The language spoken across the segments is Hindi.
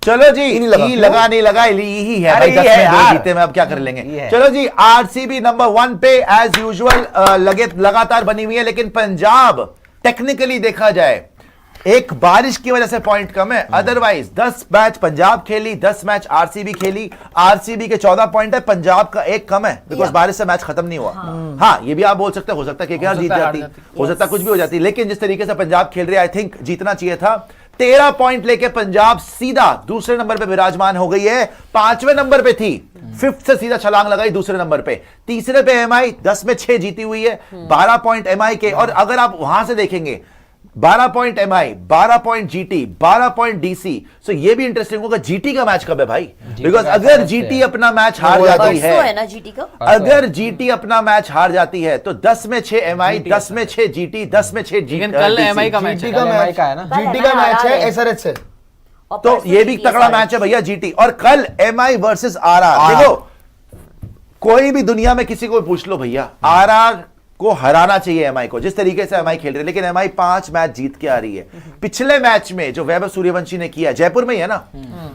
चलो जी, ई लगा नहीं लगा, ही है भाई, 10 में 2 जीते में अब क्या कर लेंगे। चलो जी, आरसीबी नंबर 1 पे एज यूजुअल लगातार बनी हुई है, लेकिन पंजाब टेक्निकली देखा जाए एक बारिश की वजह से पॉइंट कम है, अदरवाइज 10 मैच पंजाब खेली, 10 मैच आरसीबी खेली, आरसीबी के 14 पॉइंट है, पंजाब का 1 कम है, बिकॉज बारिश से मैच खत्म नहीं हुआ। हाँ ये भी आप बोल सकते हो सकता है कि जीत जाती, हो सकता है कुछ भी हो जाती, लेकिन जिस तरीके से पंजाब खेल रही है आई थिंक जीतना चाहिए था। 13 पॉइंट लेके पंजाब सीधा दूसरे नंबर पे विराजमान हो गई है, 5वें नंबर पे थी, 5th से सीधा छलांग लगाई दूसरे नंबर पे, तीसरे पे एमआई 10 में 6 जीती हुई है, 12 पॉइंट एमआई के, और अगर आप वहां से देखेंगे 12 point MI, 12 point GT, 12 point DC. So ये भी इंटरेस्टिंग होगा जीटी का मैच कब है भाई, बिकॉज अगर जीटी अपना मैच हार जाती है ना, जीटी का अगर जीटी अपना मैच हार जाती है तो 10 में 6 एमआई, 10 में 6 जीटी, 10 में 6 जीटी। कल एमआई का मैच है ना, जीटी का मैच है एसआरएच से, तो ये भी तगड़ा मैच है भैया जीटी। और कल एमआई वर्सेस आरआर, देखो कोई भी दुनिया में किसी को पूछ लो भैया, आरआर को हराना चाहिए एमआई को, जिस तरीके से एमआई खेल रही है, लेकिन एमआई 5 मैच जीत के आ रही है। पिछले मैच में जो वैभव सूर्यवंशी ने किया, जयपुर में ही है ना,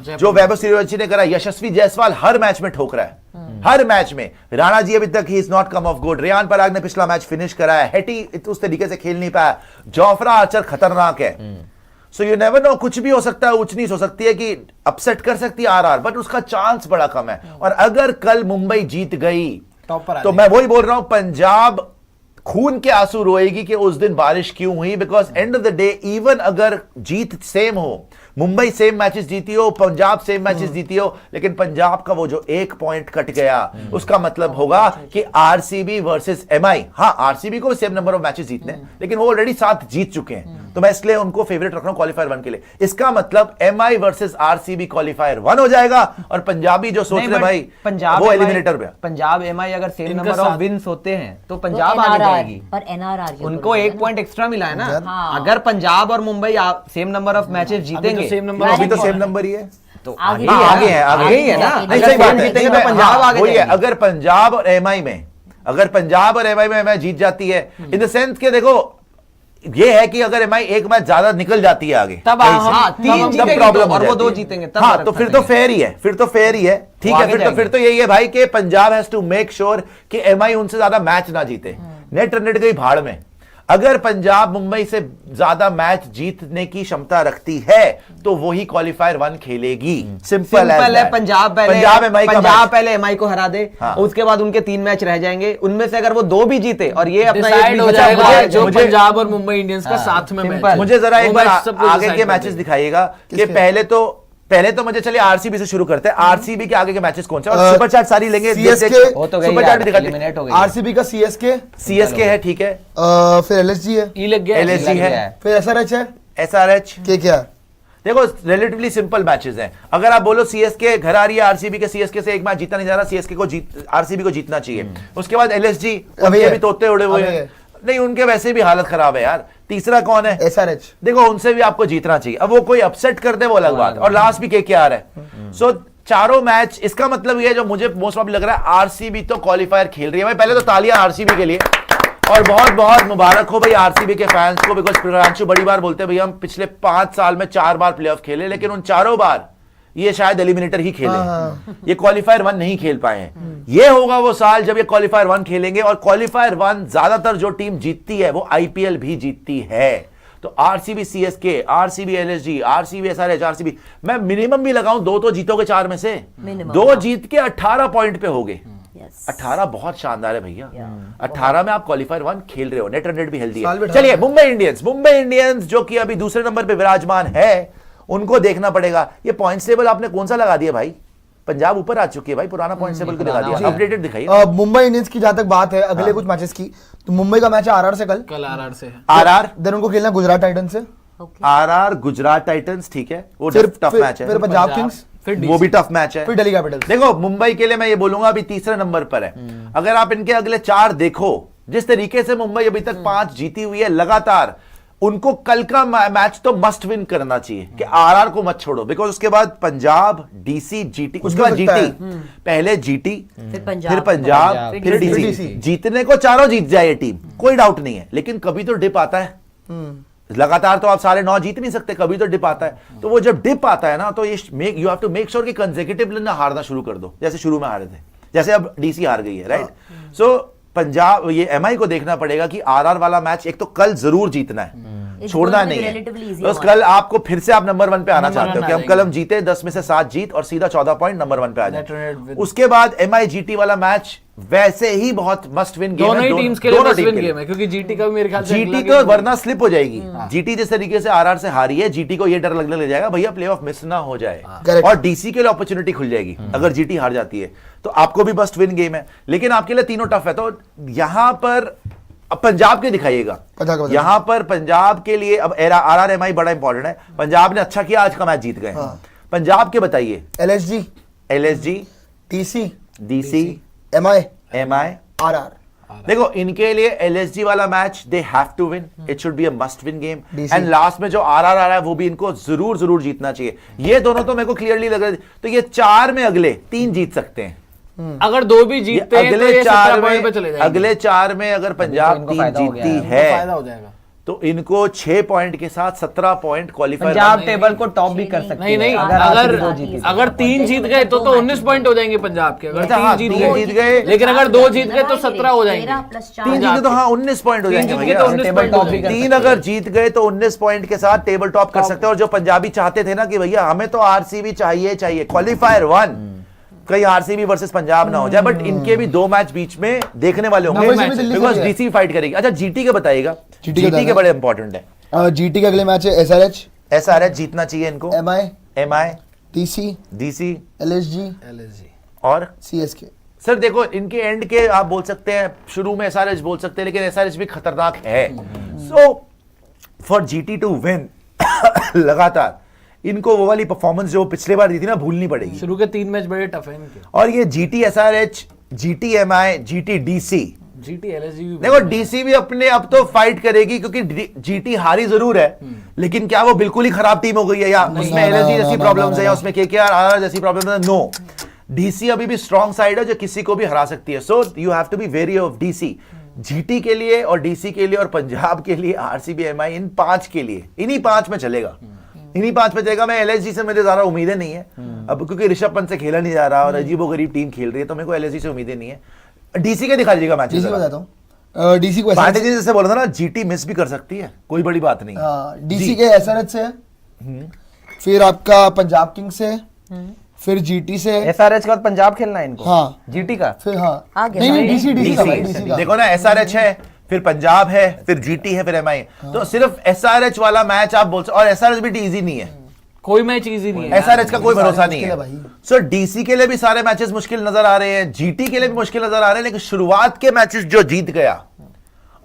जो वैभव सूर्यवंशी ने करा, यशस्वी जायसवाल हर मैच में ठोक रहा है, हर मैच में। राणा जी अभी तक ही is not come of good, Riyan Parag ने पिछला मैच फिनिश कराया, हेटी उस तरीके से खेल नहीं पाया, जोफ्रा आर्चर खतरनाक है। सो यू नेवर नो, कुछ भी हो सकता है, ऊंच नीच हो सकती है कि अपसेट कर सकती है आरआर, बट उसका चांस बड़ा कम है। और अगर कल मुंबई जीत गई तो मैं वही बोल रहा हूं, पंजाब खून के आंसू रोएगी कि उस दिन बारिश क्यों हुई, because end of the day even अगर जीत सेम हो, मुंबई सेम मैचेस जीती हो, पंजाब सेम मैचेस जीती हो, लेकिन पंजाब का वो जो 1 पॉइंट कट गया, उसका मतलब होगा कि आरसीबी वर्सेस एमआई, हाँ आरसीबी को सेम नंबर ऑफ मैचेस जीतने, लेकिन वो ऑलरेडी 7 जीत चुके हैं, तो मैं इसलिए उनको फेवरेट रख रहा हूं क्वालिफायर 1 के लिए। इसका मतलब एमआई वर्सेस आरसीबी क्वालिफायर 1 हो जाएगा, और पंजाबी जो सोच रहे भाई पंजाब वो एलिमिनेटर पे, पंजाब एमआई अगर सेम नंबर ऑफ विन्स होते हैं तो पंजाब आगे जाएगी, और एनआरआर उनको 1 पॉइंट एक्स्ट्रा मिला है ना। अगर पंजाब और Mumbai same number of matches जीतेंगे, अभी तो सेम नंबर ही है, तो आगे है ना, नहीं सही बात है, पंजाब आगे वही है। अगर पंजाब और एमआई में, अगर पंजाब और एमआई में एमआई जीत जाती है, इन द सेंस के देखो ये है कि अगर एमआई 1 मैच ज्यादा निकल जाती है आगे, तब तब प्रॉब्लम और वो 2 जीतेंगे, तब हाँ, तो फिर तो फेयर ही है, फिर तो फेयर ही है, ठीक है। फिर तो यही है भाई कि Punjab has to make sure कि एमआई उनसे ज्यादा मैच ना जीते, नेट रन रेट गई भाड़ में। अगर पंजाब मुंबई से ज्यादा मैच जीतने की क्षमता रखती है तो वही क्वालिफायर 1 खेलेगी, सिंपल है। पंजाब पहले एमआई को हरा दे, उसके बाद उनके 3 मैच रह जाएंगे, उनमें से अगर वो 2 भी जीते और ये अपना डिसाइड हो जाएगा जो पंजाब और मुंबई इंडियंस का साथ में मैच। मुझे जरा एक बार आगे के मैचेस दिखाइएगा कि पहले तो मुझे चलिए आरसीबी से शुरू करते हैं, आरसीबी के आगे के मैचेस कौन से, और सुपर चैट सारी लेंगे, सुपर चैट दिखाते। आरसीबी का सीएसके है, ठीक है, फिर एलएसजी है, एलएसजी है, फिर एसआरएच है, एसआरएच के क्या देखो रिलेटिवली सिंपल मैचेस हैं। अगर आप बोलो सीएसके घर आ रही है, आरसीबी के सीएसके से 1 मैच जीता नहीं जा रहा, सीएसके को आरसीबी को जीतना चाहिए। उसके बाद एलएसजी, उनके भी तोते उड़े हुए हैं, नहीं उनके वैसे भी हालत खराब है यार। तीसरा कौन है, एसआरएच, देखो उनसे भी आपको जीतना चाहिए, अब वो कोई अपसेट कर दे वो अलग बात, और लास्ट भी केकेआर है। सो चारों मैच, इसका मतलब ये जो मुझे मोस्ट प्रॉब्ली लग रहा है, आरसीबी तो क्वालिफायर खेल रही है भाई। पहले तो तालियां आरसीबी के लिए, और बहुत बहुत मुबारक हो भाई आरसीबी के फैंस को, बिकॉज प्रियांशु बड़ी बार बोलते हैं भैया हम पिछले 5 साल में 4 बार प्लेऑफ खेले, लेकिन उन चारों बार ये शायद एलिमिनेटर ही खेले, ये क्वालिफायर 1 नहीं खेल पाए हैं। ये होगा वो साल जब ये क्वालिफायर 1 खेलेंगे, और क्वालिफायर 1 ज्यादातर जो टीम जीतती है वो आईपीएल भी जीतती है। तो RCB CSK, RCB LSG, RCB SRH, RCB, मैं मिनिमम भी लगाऊं 2 तो जीतोगे 4 में से, 2 जीत के 18 पॉइंट पे होगे। 18 बहुत शानदार है भैया, 18 में आप क्वालिफायर 1 खेल रहे हो, नेट रन रेट भी हेल्दी है। चलिए मुंबई इंडियंस जो कि अभी दूसरे नंबर पे विराजमान है, उनको देखना पड़ेगा। ये पॉइंट्स टेबल आपने कौन सा लगा दिया भाई, पंजाब ऊपर आ चुकी है भाई, पुराना पॉइंट्स टेबल को दिखा दिया, अपडेटेड दिखाइए। मुंबई इंडियंस की जहां तक बात है अगले कुछ मैचेस की, तो मुंबई का मैच है आरआर से, कल आरआर से है, आरआर देन उनको खेलना गुजरात टाइटंस से, आरआर गुजरात टाइटंस, ठीक है, वो टफ मैच है। फिर पंजाब किंग्स, वो भी टफ मैच है। फिर दिल्ली कैपिटल्स। देखो मुंबई के लिए मैं ये बोलूंगा अभी तीसरे नंबर पर है, अगर आप इनके अगले 4 देखो, जिस तरीके से मुंबई अभी तक 5 जीती हुई है लगातार, उनको कल का मैच तो मस्ट विन करना चाहिए कि आरआर को मत छोड़ो, बिकॉज उसके बाद पंजाब, डीसी, जीटी, उसके बाद जीटी, पहले जीटी, फिर पंजाब, फिर डीसी। जीतने को चारों जीत जाए ये टीम, कोई डाउट नहीं है, लेकिन कभी तो डिप आता है, लगातार तो आप सारे 9 जीत नहीं सकते, कभी तो डिप आता है। तो वो जब डिप आता है ना, तो ये you have to make sure कि कंसेक्यूटिवली ना हारना शुरू कर दो, जैसे शुरू में हारे थे, जैसे अब डीसी हार गई है, राइट। सो पंजाब ये एमआई को देखना पड़ेगा कि आरआर वाला मैच एक तो कल जरूर जीतना है, छोड़ना नहीं है। बस कल आपको फिर से आप नंबर 1 पे आना चाहते हो कि कल हम जीते 10 में से 7 जीत और सीधा 14 पॉइंट नंबर 1 पे आ जाए। उसके बाद एमआई जीटी वाला मैच वैसे ही बहुत मस्ट विन गेम है, दोनों टीम्स के लिए मस्ट विन गेम है, क्योंकि जीटी का भी मेरे ख्याल से जीटी तो वरना स्लिप हो जाएगी। जीटी जिस तरीके से आरआर से हारी है, जीटी को ये डर लगने लग जाएगा भैया प्लेऑफ मिस ना हो जाए, और डीसी के लिए अपॉर्चुनिटी खुल जाएगी अगर जीटी हार जाती है। तो आपको भी मस्ट विन गेम है, लेकिन आपके लिए तीनों टफ है। तो यहां पर अब पंजाब के दिखाइएगा, यहां पर पंजाब के लिए अब आरआर एमआई बड़ा इंपॉर्टेंट है। पंजाब ने अच्छा किया, आज का मैच जीत गए। पंजाब के बताइए, LSG, TC, DC, MI, RR. देखो इनके लिए एलएसजी वाला match they have to win, it should be a must win game. And last में जो आरआर आ रहा है वो भी इनको जरूर जीतना चाहिए। ये दोनों तो मेरे को क्लियरली लग रहा है, तो ये 4 में अगले 3 जीत सकते हैं। अगर 2 भी जीतते हैं तो ये 17 पॉइंट पे चले जाएंगे। अगले 4 में अगर पंजाब 3 जीतती है फायदा हो जाएगा, तो इनको 6 पॉइंट के साथ 17 पॉइंट क्वालिफाई, पंजाब टेबल को टॉप भी कर सकती है। नहीं अगर 3 जीत गए तो 19 पॉइंट हो जाएंगे पंजाब के। अगर 3 जीत गए, लेकिन अगर 2 जीत गए तो 17 हो जाएंगे। 3 जीते तो हाँ 19 पॉइंट हो जाएंगे भैया। 3 अगर जीत गए तो 19 पॉइंट के साथ टेबल टॉप कर सकते हैं। और जो पंजाबी चाहते थे ना कि भैया हमें तो आरसीबी चाहिए क्वालिफायर 1, कहीं आरसीबी वर्सेस पंजाब ना हो जाए, बट इनके भी 2 मैच बीच में देखने वाले होंगे, बिकॉज डीसी फाइट करेगी। अच्छा जीटी के बताइएगा, जीटी के बड़े इंपॉर्टेंट है। जीटी के अगले मैच है एसआरएच जीतना चाहिए इनको, एमआई, टीसी, डीसी, एलएसजी और सीएसके। सर देखो इनके एंड के आप बोल सकते हैं, शुरू में एसआरएच बोल सकते हैं, लेकिन एसआरएच भी खतरनाक है। So for GT to win लगातार इनको वो वाली परफॉर्मेंस जो पिछले बार दी थी ना भूलनी पड़ेगी। शुरू के 3 मैच बड़े टफ है इनके। और ये GT SRH, GT MI, GT DC, GT LSG भी देखो डीसी भी अपने अब तो फाइट करेगी, क्योंकि जीटी हारी जरूर है, लेकिन क्या वो बिल्कुल ही खराब टीम हो गई है, या उसमें एलएसजी जैसी प्रॉब्लम्स है, या उसमें केकेआर आरआर जैसी प्रॉब्लम्स है? नो, डीसी अभी भी स्ट्रॉन्ग साइड है जो किसी को भी हरा सकती है। So you have to be very of DC. GT के लिए और डीसी के लिए और पंजाब के लिए, आरसीबी एमआई, इन 5 के लिए, इन्हीं 5 में चलेगा, इन्हीं 5 में चलेगा। मैं एलएसजी से मुझे ज्यादा उम्मीदें नहीं है अब, क्योंकि ऋषभ पंत से खेला नहीं जा रहा और अजीबोगरीब टीम खेल रही है, तो मेरे को एलएसजी से उम्मीदें नहीं है। डीसी के दिखा दीजिएगा मैच। डीसी बताता हूं, डीसी को पांडे जी जैसे बोला था ना, जीटी मिस भी कर सकती है, कोई बड़ी बात नहीं। डीसी के एसआरएच से, फिर आपका पंजाब किंग्स से, फिर जीटी से। एसआरएच के बाद पंजाब खेलना है इनको। हाँ जीटी का फिर हाँ नहीं डीसी का देखो ना, एसआरएच है, फिर पंजाब है, फिर जीटी है, फिर एमआई। तो सिर्फ एसआरएच वाला मैच आप बोल सकते, और एसआरएच भी इजी नहीं है, कोई मैच इजी नहीं है, एसआरएच का कोई भरोसा नहीं है। सो डीसी के लिए भी सारे मैचेस मुश्किल नजर आ रहे हैं, जीटी के लिए भी मुश्किल नजर आ रहे हैं, लेकिन शुरुआत के मैचेस जो जीत गया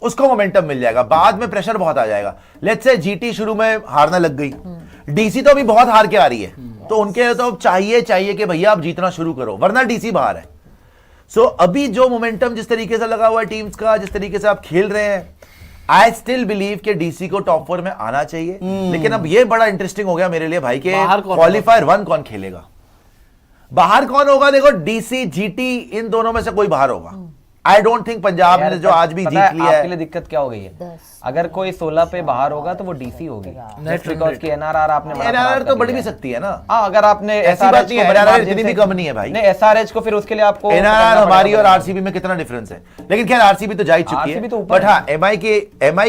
उसको मोमेंटम मिल जाएगा, बाद में प्रेशर बहुत आ जाएगा। लेट्स से जीटी शुरू में हारने लग गई, डीसी तो अभी बहुत हार के आ रही है, तो उनके तो चाहिए कि भैया आप जीतना शुरू करो, वरना डीसी बाहर है। सो अभी जो मोमेंटम जिस तरीके से लगा हुआ है टीम्स का, जिस तरीके से आप खेल रहे हैं, आई स्टिल बिलीव कि डीसी को टॉप 4 में आना चाहिए। लेकिन अब ये बड़ा इंटरेस्टिंग हो गया मेरे लिए भाई के क्वालिफायर 1 कौन खेलेगा, बाहर कौन होगा। देखो डीसी जीटी इन दोनों में से कोई बाहर होगा। आई डोंट थिंक पंजाब ने जो आज भी जीत लिया है। आपके लिए दिक्कत क्या हो गई है, अगर कोई 16 पे बाहर होगा तो वो डीसी होगी, बिकॉज़ की एनआरआर आपने एनआरआर तो बढ़ भी सकती है ना। हाँ, अगर आपने एसआरएच को एनआरआर इतनी भी कम नहीं है भाई। नहीं, एसआरएच को फिर उसके लिए आपको एनआरआर हमारी और आरसीबी में कितना डिफरेंस है, लेकिन खैर आरसीबी तो जा ही चुकी है। बट हाँ, एमआई के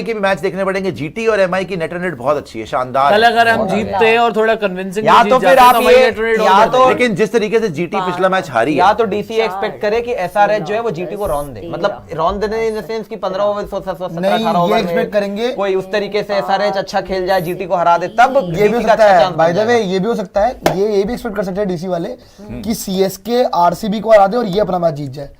भी मैच देखने पड़ेंगे। जीटी और एमआई की नेट रन रेट बहुत अच्छी है, शानदार। कल अगर हम जीतते हैं और थोड़ा कन्विंसिंग, या तो फिर आप या तो, लेकिन जिस तरीके से जीटी पिछला मैच हारी, या तो डीसी एक्सपेक्ट करे कि एसआरएच जो है वो जीटी को रॉन दे, मतलब रॉन देने इन द सेंस कि 15 ओवर 17-18 ओवर एक्सपेक्ट करेंगे कोई उस तरीके से एसआरएच अच्छा खेल जाए, जीटी को हरा दे, तब ये भी हो सकता है। बाय द वे ये भी हो सकता है, ये भी एक्सपेक्ट कर सकते हैं डीसी वाले कि सीएसके आरसीबी को हरा दे और ये अपना मैच जीत जाए,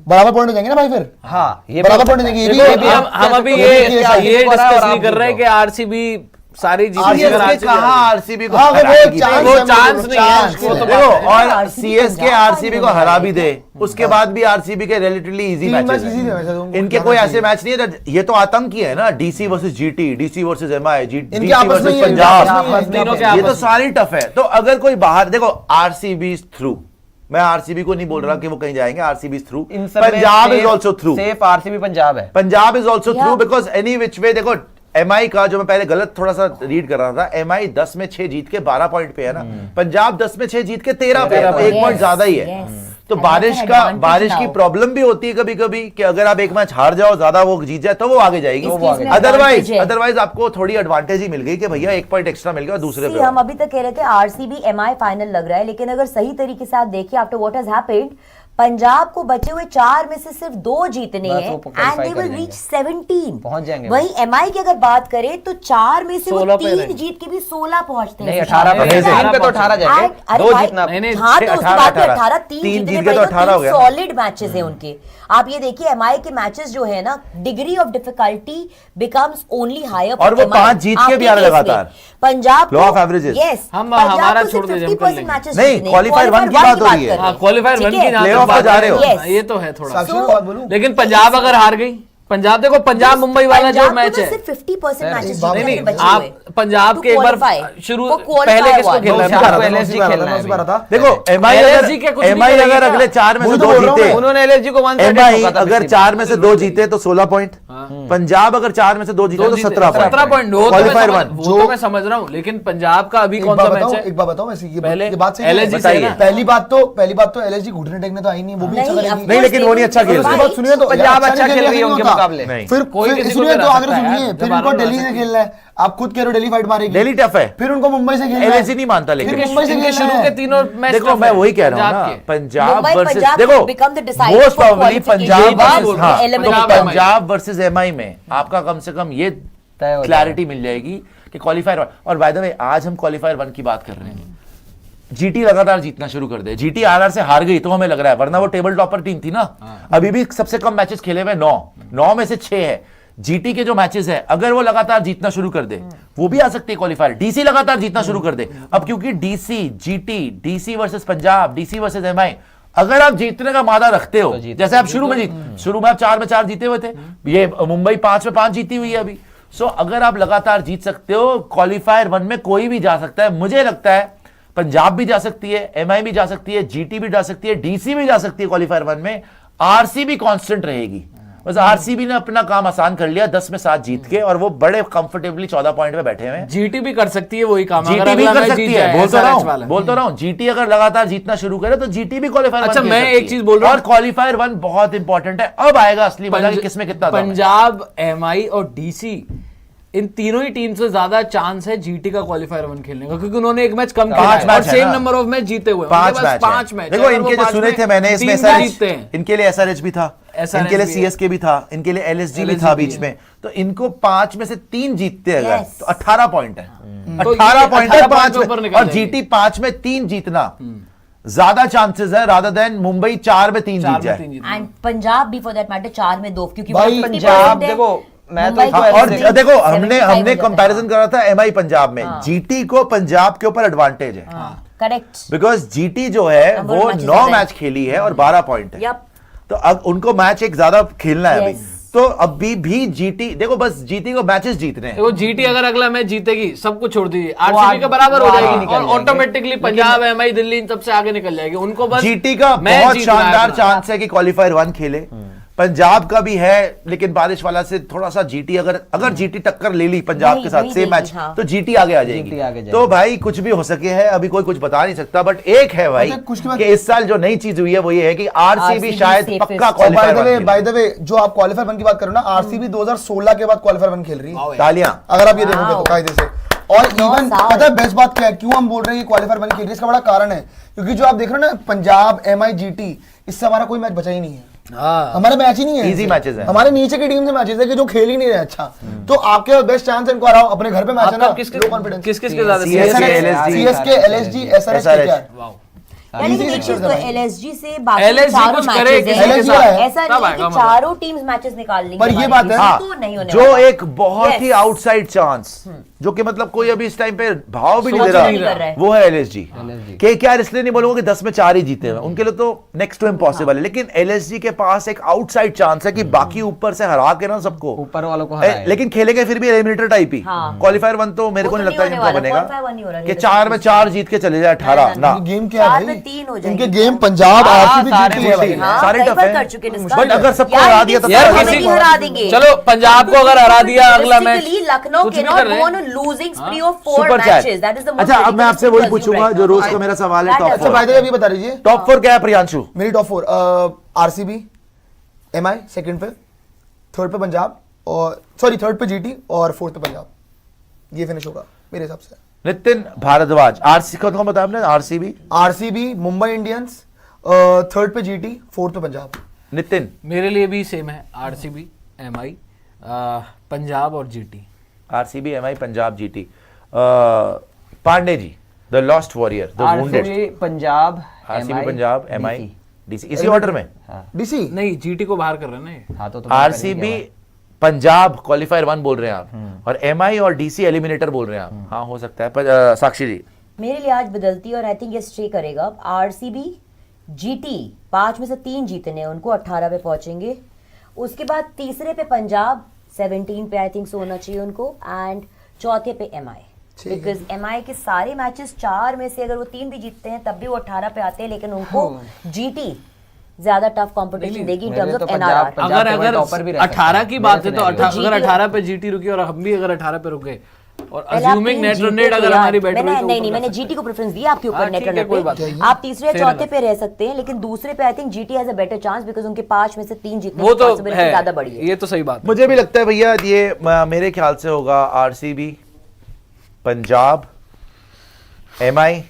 बराबर पॉइंट हो जाएंगे ना भाई फिर। हाँ, ये बराबर पॉइंट हो जाएंगे। ये भी हम अभी ये डिस्कस नहीं कर रहे हैं कि आरसीबी सारी कहा आरसीबी को वो चांस नहीं है देखो, और सीएसके आरसीबी को हरा भी दे, उसके बाद भी आरसीबी के रिलेटिवली इजी मैच, इनके कोई ऐसे मैच नहीं है। ये तो आतंक ही है ना, DC versus GT, DC versus MI, DC versus Punjab, ये तो सारी टफ है। तो अगर कोई बाहर, देखो आरसीबी थ्रू, मैं आरसीबी को नहीं बोल रहा कि वो कहीं जाएंगे, RCB through, Punjab is also through, safe RCB Punjab है, Punjab is also through, because any which way देखो एमआई का जो मैं पहले गलत थोड़ा सा रीड कर रहा था, एमआई 10 में 6 जीत के 12 पॉइंट पे है ना, पंजाब 10 में 6 जीत के 13 पे है, तो 1 पॉइंट ज्यादा ही है। तो बारिश की प्रॉब्लम भी होती है कभी कभी कि अगर आप एक मैच हार जाओ, ज्यादा वो जीत जाए तो वो आगे जाएगी, अदरवाइज आपको थोड़ी एडवांटेज ही मिल गई कि भैया 1 पॉइंट एक्स्ट्रा मिल गया दूसरे पे। हम अभी तक कह रहे थे आरसीबी एमआई फाइनल लग रहा है, लेकिन अगर सही तरीके से आप देखिए after what has happened, Punjab को बचे हुए 4 में से सिर्फ 2 जीतने हैं एंड दे विल रीच 17 पहुंच जाएंगे। वहीं एमआई की अगर बात करें तो 4 में से वो 16 पे 3 जीत के भी 16 पहुंचते हैं। नहीं 18 पे तो 18 जाएंगे, 2 जीतना। हाँ तो उसके बाद 18 3 जीत के तो 18 हो गया। सॉलिड मैचेस हैं उनके। आप ये देखिए एमआई के मैचेस जो है ना, degree of difficulty becomes only higher, और वो 5 जीत के भी आ रहे लगातार। Punjab Law of averages। Yes, हम हमारा छोड़ दीजिए, हम कर लेंगे। मैचेस नहीं, क्वालीफायर 1 की बात हो रही है। हाँ, क्वालीफायर 1 की प्लेऑफ में जा रहे हो। Yes। ये तो है थोड़ा, साक्षी को बात बोलूं? लेकिन पंजाब अगर हार गई, पंजाब देखो पंजाब मुंबई वाला जो मैच है, 50% मैचेस नहीं नहीं, आप पंजाब के एक बार शुरू पहले किसको खेलना है? LSG खेलना है अभी। देखो एमआई अगर अगले 4 में से 2 जीते, उन्होंने LSG को 1 एमआई अगर 4 में से 2 जीते तो 16 पॉइंट, पंजाब अगर 4 में से 2 जीते तो 17 पॉइंट। क्वालीफायर 1 वो तो मैं समझ रहा हूँ, लेकिन पंजाब का अभी कौन सा मैच है? एक बात बताओ वैसे, पहले ये बात सही है। LSG बताइए। से ना। पहली बात तो LSG घुटने टेकने तो आई नहीं, वो भी अच्छा करेगी। नहीं, लेकिन वो नहीं अच्छा खेल उसके रहा। बाद सुनिए तो पंजाब अच्छा खेल रही है उनके मुकाबले। नहीं। फिर कोई किसी को सुनिए हरा तो आगे सकता है सुनिए, यार, फिर जब उनको हारना दिल्ली से खेलना है, आप खुद कह रहे हो दिल्ली फाइट मारेगी, दिल्ली टफ है, फिर उनको मुंबई से खेलना है। LSG नहीं मानता, लेकिन फिर मुंबई से इनके खेलना शुरू है। के तीनों मैच देखो मैं वही कह रहा हूँ ना, पंजाब मुंबई वर्सेस पंजाब देखो become the decider most for probably Punjab qualification। Versus हाँ, Eliminate तो MI। पंजाब वर्सेस एमआई में आपका कम से कम ये तय हो क्लैरिटी मिल जाएगी कि क्वालीफायर 1। और बाय द वे आज हम क्वालीफायर 1 की बात कर रहे हैं, जीटी लगातार जीतना शुरू कर दे। जीटी आरआर से हार गई तो हमें लग रहा है, वरना वो टेबल टॉपर टीम थी ना। अभी भी सबसे कम मैचेस खेले हुए 9 में से 6 है। जीटी के जो मैचेस है अगर वो लगातार जीतना शुरू कर दे, वो भी आ सकती है क्वालीफायर। डीसी लगातार जीतना शुरू कर दे, अब क्योंकि DC GT, DC versus Punjab, DC versus MI, अगर आप जीतने का मादा रखते हो, जैसे आप शुरू में आप 4 में 4 जीते हुए थे, ये मुंबई 5 में 5 जीती हुई है अभी। सो अगर आप लगातार जीत सकते हो, क्वालीफायर 1 में कोई भी जा सकता है। मुझे लगता है पंजाब भी जा सकती है, एमआई भी जा सकती है, जीटी भी जा सकती है, डीसी भी जा सकती है क्वालीफायर 1 में। आरसीबी कांस्टेंट रहेगी। बस आरसीबी ने अपना काम आसान कर लिया 10 में 7 जीत के, और वो बड़े कंफर्टेबली 14 पॉइंट में बैठे हुए हैं। जीटी भी कर सकती है वही काम, जीटी भी कर सकती है, बोल तो रहा हूं जीटी अगर लगातार जीतना शुरू करे तो जीटी भी क्वालीफायर। अच्छा, मैं एक चीज बोल रहा हूं, और क्वालीफायर 1 बहुत इंपॉर्टेंट है। अब आएगा असली मजा कि किसमें कितना दम है। पंजाब, एमआई और डीसी, इन तीनों ही टीम से ज्यादा चांस है जीटी का क्वालीफायर 1 खेलने का, क्योंकि उन्होंने एक मैच कम खेला है और सेम नंबर ऑफ मैच जीते हुए, 5 मैच। देखो इनके जो सुने थे मैंने, इसमें इनके लिए एसआरएच भी था, इनके लिए सीएसके भी था, इनके लिए एलएसजी भी था बीच में, तो इनको 5 में से 3 जीतते अगर तो 18 पॉइंट है। 18 पॉइंट है 5 में, और जीटी 5 में 3 जीतना ज्यादा चांसेस है रादर देन मुंबई 4 में 3 जीत जाए। एंड पंजाब भी फॉर दैट मैटर 4 में 2, क्योंकि भाई, पंजाब देखो मैं तो मुंबई और को देखो हमने 75 कंपैरिजन करा था एमआई पंजाब में, जीटी को पंजाब के ऊपर एडवांटेज है, करेक्ट, बिकॉज जीटी जो है वो 9 मैच खेली है और 12 पॉइंट है। यप, तो अब उनको मैच एक ज्यादा खेलना है अभी, Yes। तो अभी भी जीटी देखो, बस जीटी को मैचेस जीतने हैं। देखो जीटी अगर अगला मैच जीतेगी, सब कुछ छोड़ दीजिए, आरसीबी के बराबर हो जाएगी और ऑटोमेटिकली पंजाब, एमआई, दिल्ली इन सबसे आगे निकल जाएगी। उनको बस जीटी का मैच बहुत जीतना है शानदार अपना। चांस है कि क्वालीफायर 1 खेले। पंजाब का भी है, लेकिन बारिश वाला से थोड़ा सा जीटी अगर जीटी टक्कर ले ली पंजाब के साथ सेम मैच, तो जीटी आगे आ जाएगी। तो भाई कुछ भी हो सके है, अभी कोई कुछ बता नहीं सकता, बट एक है भाई कि इस साल जो नई चीज हुई है वो ये है कि आरसीबी शायद पक्का क्वालीफायर। बाय द वे जो आप क्वालीफायर 1 की बात करो ना, आरसीबी 2016 के बाद क्वालीफायर 1 खेल रही है, तालियां अगर आप ये देखोगे तो कायदे से। और इवन पता है बेस्ट बात क्या है, क्यों हम बोल रहे हैं कि क्वालीफायर 1 खेल रही है, इसका बड़ा कारण है, क्योंकि जो आप देख रहे हो ना पंजाब, एमआई, जीटी, इससे हमारा कोई मैच बचा ही नहीं है। हमारे मैच ही नहीं है, इजी मैचेस हैं, हमारे नीचे की टीम से मैचेस है कि जो खेल ही नहीं रहे अच्छा। तो आपके पास बेस्ट चांस है, इनको हराओ, अपने घर पे मैच है ना, लो कॉन्फिडेंस। किस के ज्यादा सीएसके, एलएसजी, एसआरएच यानी एक चीज तो एलएसजी से बाकी LSG चारों कुछ मैचेस करे हैं। किसी के साथ, ऐसा तब नहीं आएगा कि मजा। चारों टीम्स मैचेस निकाल लेंगी, पर ये बात है, तो नहीं होने जो वाला। एक बहुत ही Yes। आउटसाइड चांस, जो कि मतलब कोई अभी इस टाइम पे भाव भी नहीं सोच दे नहीं कर रहा रहा, है। वो है एलएसजी। केकेआर इसलिए नहीं बोलूंगा कि 10 में 4 ही जीते हैं, उनके लिए तो नेक्स्ट टू इम्पॉसिबल है, लेकिन एलएसजी के पास एक आउटसाइड चांस है कि बाकी ऊपर से हरा के ना सबको, ऊपर वालों को हराए। लेकिन खेलेंगे फिर भी एलिमिनेटर टाइप ही। क्वालीफायर 1 तो मेरे वो को तो नहीं लगता नहीं कि होने इनका वाला, बनेगा qualifier 1 नहीं हो रहा, कि 4 में 4 जीत के चले जाए 18 ना। गेम क्या है भाई, 3 हो इनके जाएंगे। गेम पंजाब आरसीबी सारे जीटी है भाई। हाँ, सारे कई टफ बार हैं। कर चुके हैं discuss। बट अगर सबको यार, हरा दिया तो यार, यार, किसी किसी को हरा देंगे। चलो पंजाब को अगर हरा दिया अगला मैच Realistically, Lucknow कुछ भी cannot कर रहे go हैं। on a losing spree of 4 super matches. Chat. That is the most अच्छा, अब मैं ridiculous आपसे thing वही to assume पूछूंगा right जो now. रोज का मेरा सवाल है, That टॉप doesn't अच्छा भाई फोर। तो अभी बता दीजिए टॉप 4 क्या है प्रियांशु? मेरी टॉप 4 आरसीबी, एमआई सेकंड पे, थर्ड पे पंजाब और सॉरी थर्ड पे जीटी और फोर्थ पे पंजाब। ये फिनिश होगा मेरे हिसाब से। नितिन भारद्वाज, आरसी कौन कौन बताया आपने? RCB, RCB, Mumbai Indians, third पे जीटी, फोर्थ पे पंजाब। नितिन। मेरे लिए भी सेम है, आरसीबी, एमआई, पंजाब और GT. RCB, MI, Punjab, GT. Pandey ji, the lost warrior, the wounded. RCB, Punjab, RCB, Punjab, MI, DC। DC, इसी ऑर्डर में। डीसी नहीं, जीटी को बाहर कर रहे हैं ना ये। हाँ तो आरसीबी, पंजाब क्वालिफायर 1 बोल रहे हैं आप, और एमआई और डीसी एलिमिनेटर बोल रहे हैं आप। हाँ, हो सकता है। पर साक्षी जी, मेरे लिए आज बदलती और आई थिंक ये स्टे करेगा। आरसीबी, जीटी 5 में से 3 जीतने हैं उनको, 18 पे पहुंचेंगे। उसके बाद तीसरे पे पंजाब 17 पे आई थिंक सो होना चाहिए उनको, एंड चौथे पे एमआई, बिकॉज एमआई के सारे मैचेस 4 में से अगर वो 3 भी जीतते हैं तब भी वो 18 पे आते हैं, लेकिन उनको जीटी ज्यादा टफ कंपटीशन देगी इन टर्म्स ऑफ एनआरआर। अगर पंजाब टॉपर भी रह 18 की बात है तो तो अगर 18 पे जीटी रुकी और हम भी अगर 18 पे रुके और अज्यूमिंग नेट रन रेट अगर हमारी बेटर हुई तो नहीं, मैंने जीटी को प्रेफरेंस दिया आपके ऊपर नेट ठीक है, रन कोई बात पे। नहीं। आप तीसरे या Fair चौथे enough। पे रह सकते हैं, लेकिन दूसरे पे I think GT has a better chance because उनके 5 में से 3 जीतने वो की तो पॉसिबिलिटी है, ज्यादा बड़ी है। ये तो सही बात है। मुझे भी लगता है भैया ये मेरे ख्याल से होगा RCB, Punjab, MI,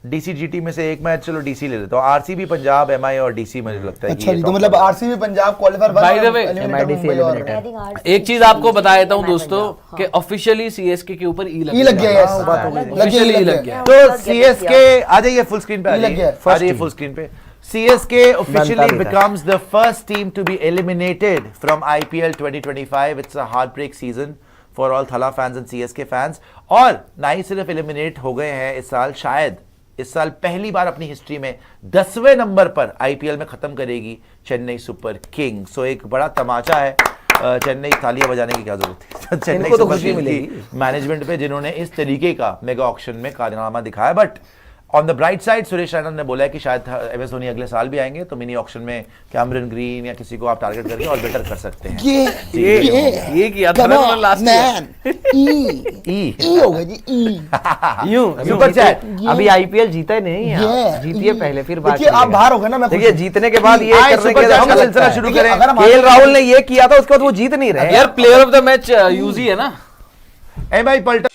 DC, GT में से एक मैच चलो डीसी ले लेता हूं। आरसीबी, पंजाब, एमआई और डीसी मुझे लगता है कि अच्छा ये जी, तो top मतलब four है। RCB Punjab qualifier By the way, MIDC I think RCB एक चीज आपको बता देता हूं एमआई दोस्तों पंजाब, कि ऑफिशियली सीएसके के ऊपर ई ई लग गया है। है, बात हो गई। Officially लग लग गया। गया। तो सीएसके आ जाइए फुल स्क्रीन पे, आ लग गया, जाइए, आ जाइए फुल स्क्रीन पे। CSK officially becomes the first team to be eliminated from IPL 2025. It's a heartbreak season for all Thala fans and CSK fans. और ना ही सिर्फ एलिमिनेट हो गए हैं इस साल, शायद इस साल पहली बार अपनी हिस्ट्री में 10वें नंबर पर आईपीएल में खत्म करेगी चेन्नई सुपर किंग्स। सो एक बड़ा तमाचा है। चेन्नई तालियां बजाने की क्या जरूरत थी चेन्नई इनको तो सुपर खुशी किंग्स मिलेगी। की मैनेजमेंट पे, जिन्होंने इस तरीके का मेगा ऑक्शन में कारनामा दिखाया। But on the bright side Suresh Raina ने बोला है कि शायद एमएस धोनी अगले साल भी आएंगे, तो मिनी ऑक्शन में कैमरन ग्रीन या किसी को आप टारगेट करके और बेटर कर सकते हैं। ये किया था ना लास्ट मैन ई ई हो गया जी ई। यूं सुपर चैट। अभी आईपीएल जीता ही नहीं है, ये, जीतिए पहले फिर बात देखिए आप करेंगे। बाहर हो गए ना, मैं देखिए जीतने के बाद ये आए करने सुपर के चैट का अच्छा सिलसिला लगता शुरू है। करें। अगर हम केएल राहुल ने ये किया था, उसके बाद वो जीत नहीं रहे। यार player of the match Yuzi है ना। एमआई पलटा